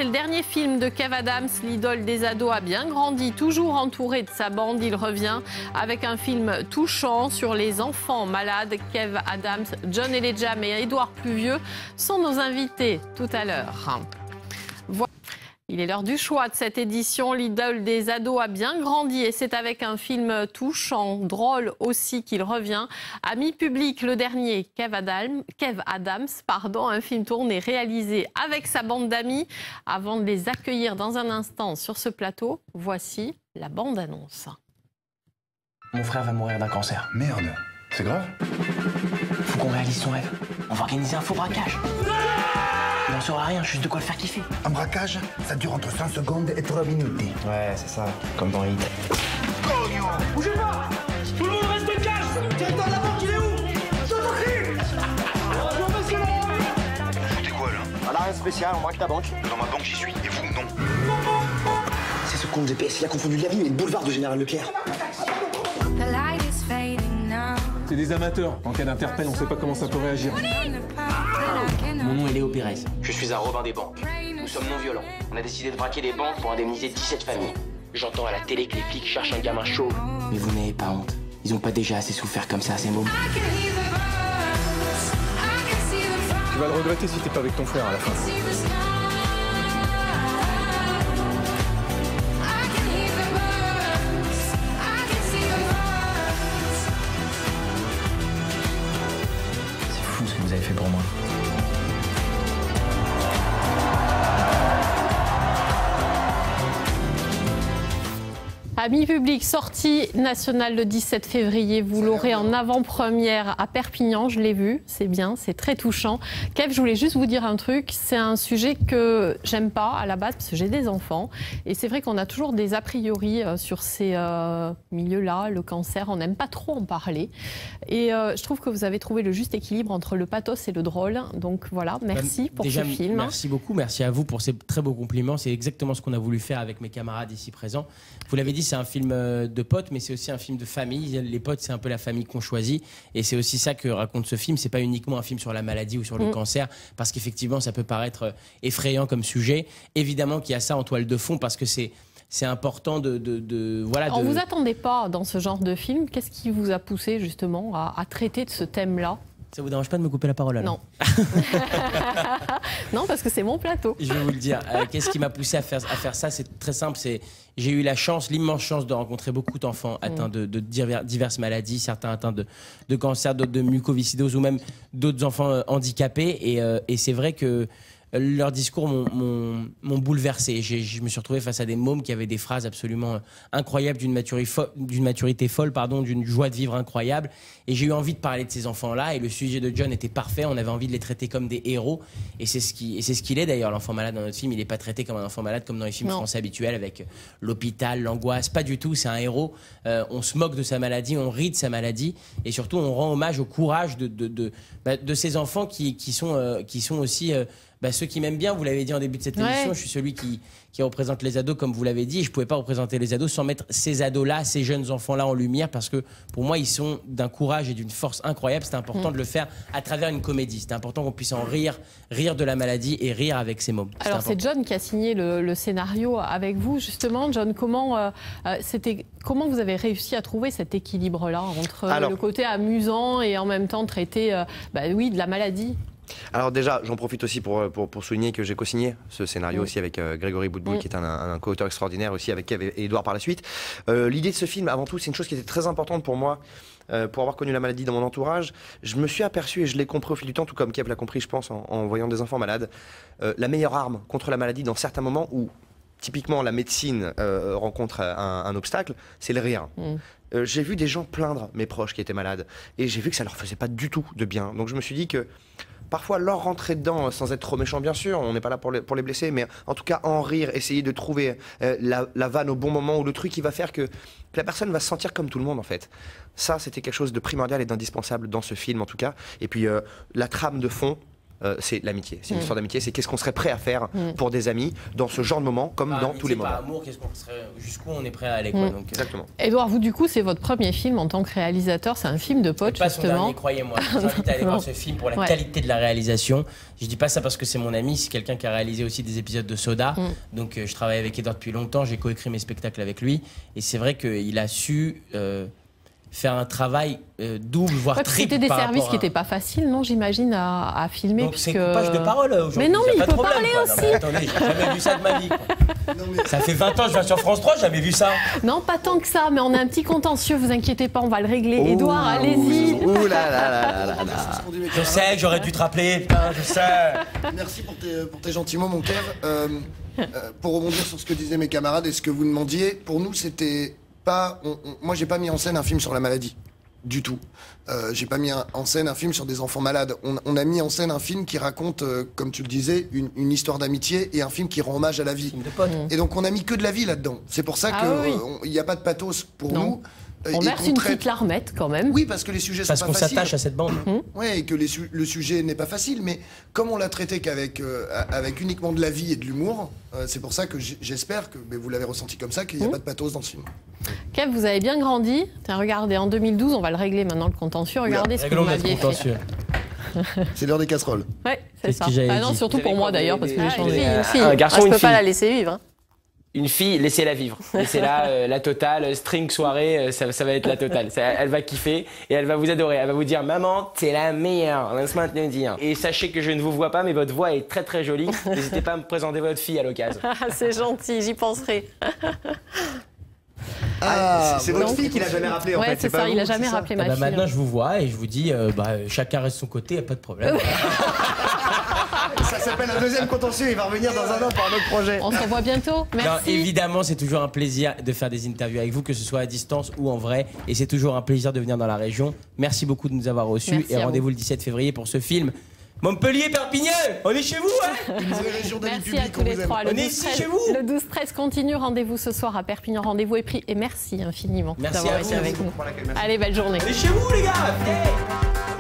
c'est le dernier film de Kev Adams. L'idole des ados a bien grandi, toujours entouré de sa bande. Il revient avec un film touchant sur les enfants malades. Kev Adams, John Elejam et Édouard Pluvieux sont nos invités tout à l'heure. Voilà. Il est l'heure du choix de cette édition. L'idole des ados a bien grandi et c'est avec un film touchant, drôle aussi qu'il revient. Ami public, le dernier, Kev Adams, un film tourné, réalisé avec sa bande d'amis. Avant de les accueillir dans un instant sur ce plateau, voici la bande-annonce. Mon frère va mourir d'un cancer. Merde, c'est grave. Faut qu'on réalise son rêve. On va organiser un faux braquage. Il n'en saura rien, juste de quoi le faire kiffer. Un braquage, ça dure entre 100 secondes et 3 minutes. Ouais, c'est ça, comme dans Hit. Cognon! Bougez pas! Tout le monde reste cash! Directeur de la banque, il est où? Je t'en crie! T'es quoi là? À l'arrêt spécial, on braque ta banque. Dans ma banque j'y suis, et vous non. C'est ce con de GPS, il a confondu l'avenue et le boulevard de Général Leclerc. C'est des amateurs. En cas d'interpelle, on sait pas comment ça peut réagir. Mon nom est Léo Pérez. Je suis un Robin des banques. Nous sommes non violents. On a décidé de braquer des banques pour indemniser 17 familles. J'entends à la télé que les flics cherchent un gamin chaud. Mais vous n'avez pas honte. Ils ont pas déjà assez souffert comme ça, ces mômes. Tu vas le regretter si t'es pas avec ton frère à la fin. C'est fou ce que vous avez fait pour moi. Ami public, sortie nationale le 17 février. Vous l'aurez en avant-première à Perpignan, je l'ai vu. C'est bien, c'est très touchant. Kev, je voulais juste vous dire un truc. C'est un sujet que j'aime pas à la base parce que j'ai des enfants. Et c'est vrai qu'on a toujours des a priori sur ces milieux-là, le cancer. On n'aime pas trop en parler. Et je trouve que vous avez trouvé le juste équilibre entre le pathos et le drôle. Donc voilà, merci pour ce film. Merci beaucoup, merci à vous pour ces très beaux compliments. C'est exactement ce qu'on a voulu faire avec mes camarades ici présents. Vous l'avez dit, c'est un film de potes, mais c'est aussi un film de famille. Les potes, c'est un peu la famille qu'on choisit. Et c'est aussi ça que raconte ce film. C'est pas uniquement un film sur la maladie ou sur le cancer, parce qu'effectivement, ça peut paraître effrayant comme sujet. Évidemment qu'il y a ça en toile de fond, parce que c'est important voilà. On ne vous attendait pas dans ce genre de film. Qu'est-ce qui vous a poussé justement à traiter de ce thème-là? Ça vous dérange pas de me couper la parole alors? Non. Non, parce que c'est mon plateau. Je vais vous le dire. Qu'est-ce qui m'a poussé à faire ça? C'est très simple. J'ai eu l'immense chance de rencontrer beaucoup d'enfants atteints de diverses maladies, certains atteints de cancer, d'autres de mucoviscidose ou même d'autres enfants handicapés. Et c'est vrai que leurs discours m'ont bouleversé. Je me suis retrouvé face à des mômes qui avaient des phrases absolument incroyables, d'une maturité folle, d'une joie de vivre incroyable. Et j'ai eu envie de parler de ces enfants-là. Et le sujet de John était parfait. On avait envie de les traiter comme des héros. Et c'est ce qu'il est d'ailleurs, l'enfant malade dans notre film. Il n'est pas traité comme un enfant malade comme dans les films français habituels avec l'hôpital, l'angoisse. Pas du tout. C'est un héros. On se moque de sa maladie, on rit de sa maladie. Et surtout, on rend hommage au courage de ces enfants qui sont aussi... ceux qui m'aiment bien, vous l'avez dit en début de cette émission, je suis celui qui représente les ados, comme vous l'avez dit. Et je ne pouvais pas représenter les ados sans mettre ces ados-là, ces jeunes enfants-là en lumière, parce que pour moi, ils sont d'un courage et d'une force incroyable. C'était important de le faire à travers une comédie. C'était important qu'on puisse en rire de la maladie et rire avec ces mômes. Alors c'est John qui a signé le scénario avec vous, justement. John, comment vous avez réussi à trouver cet équilibre-là entre le côté amusant et en même temps traiter de la maladie? Alors déjà, j'en profite aussi pour souligner que j'ai co-signé ce scénario aussi avec Grégory Boutboul, qui est un co-auteur extraordinaire aussi, avec Kev et Édouard par la suite. L'idée de ce film, avant tout, c'est une chose qui était très importante pour moi, pour avoir connu la maladie dans mon entourage. Je me suis aperçu, et je l'ai compris au fil du temps, tout comme Kev l'a compris, je pense, en voyant des enfants malades, la meilleure arme contre la maladie dans certains moments où, typiquement, la médecine rencontre un obstacle, c'est le rire. J'ai vu des gens plaindre mes proches qui étaient malades, et j'ai vu que ça leur faisait pas du tout de bien. Donc je me suis dit que parfois leur rentrer dedans, sans être trop méchant bien sûr, on n'est pas là pour les blesser, mais en tout cas en rire, essayer de trouver la vanne au bon moment, ou le truc qui va faire que la personne va se sentir comme tout le monde en fait. Ça, c'était quelque chose de primordial et d'indispensable dans ce film en tout cas. Et puis la trame de fond, c'est l'amitié. C'est une histoire d'amitié. C'est qu'est-ce qu'on serait prêt à faire pour des amis dans ce genre de moment, comme dans tous les moments. Amour, jusqu'où on est prêt à aller, quoi. Donc, exactement. Édouard, vous, du coup, c'est votre premier film en tant que réalisateur. C'est un film de potes, pas justement. Son dernier, croyez-moi. Je vous invite à aller voir ce film pour la qualité de la réalisation. Je dis pas ça parce que c'est mon ami, c'est quelqu'un qui a réalisé aussi des épisodes de Soda. Donc je travaille avec Édouard depuis longtemps, j'ai coécrit mes spectacles avec lui. Et c'est vrai qu'il a su faire un travail double, voire triple. C'était des services qui n'étaient pas faciles, non, j'imagine, à filmer. Donc c'est coupage de parole aujourd'hui. Mais non, mais il peut parler aussi. Non, mais attendez, j'ai jamais vu ça de ma vie. Ça fait 20 ans que je viens sur France 3, j'ai jamais vu ça. Non, pas tant que ça, mais on a un petit contentieux, vous inquiétez pas, on va le régler. Édouard, allez-y. Ouh là là là là là. Je sais que j'aurais dû te rappeler, putain, je sais. Merci pour tes gentils mots, mon Kev. Pour rebondir sur ce que disaient mes camarades et ce que vous demandiez, pour nous, c'était pas... moi, j'ai pas mis en scène un film sur la maladie. Du tout. J'ai pas mis en scène un film sur des enfants malades. On a mis en scène un film qui raconte, comme tu le disais, une histoire d'amitié et un film qui rend hommage à la vie. Et donc on a mis que de la vie là-dedans. C'est pour ça qu'il n'y a pas de pathos pour nous. On verse une petite larmette quand même. Oui, parce que les sujets sont pas faciles. Parce qu'on s'attache à cette bande. Ouais, et que le sujet n'est pas facile, mais comme on l'a traité qu'avec avec uniquement de la vie et de l'humour, c'est pour ça que j'espère que vous l'avez ressenti comme ça, qu'il n'y a pas de pathos dans ce film. Kev, vous avez bien grandi. Tiens, regardez, en 2012, on va le régler maintenant, le contentieux. Regardez ce que vous m'aviez fait. C'est l'heure des casseroles. Ouais, c'est ça. Non, surtout pour moi d'ailleurs, parce que j'ai changé. Un garçon, je peux pas la laisser vivre. Une fille, laissez-la vivre. Laissez-la, la totale, string soirée, ça va être la totale. Elle va kiffer et elle va vous adorer. Elle va vous dire, maman, t'es la meilleure. Laisse-moi te le dire. Et sachez que je ne vous vois pas, mais votre voix est très très jolie. N'hésitez pas à me présenter votre fille à l'occasion. C'est gentil, j'y penserai. C'est votre fille qui l'a jamais rappelé, en fait. C'est ça, il a jamais rappelé ma fille. Maintenant, je vous vois et je vous dis, chacun reste de son côté, y a pas de problème. Ça s'appelle un deuxième contentieux, il va revenir dans un an pour un autre projet. On se revoit bientôt. Merci. Non, évidemment, c'est toujours un plaisir de faire des interviews avec vous, que ce soit à distance ou en vrai. Et c'est toujours un plaisir de venir dans la région. Merci beaucoup de nous avoir reçus. Merci et rendez-vous le 17 février pour ce film. Montpellier, Perpignan, on est chez vous, hein. Merci à tous les trois. On est ici chez vous. Le 12-13 continue. Rendez-vous ce soir à Perpignan. Rendez-vous est pris. Et merci infiniment d'avoir été avec nous. Allez, belle journée. On est chez vous, les gars.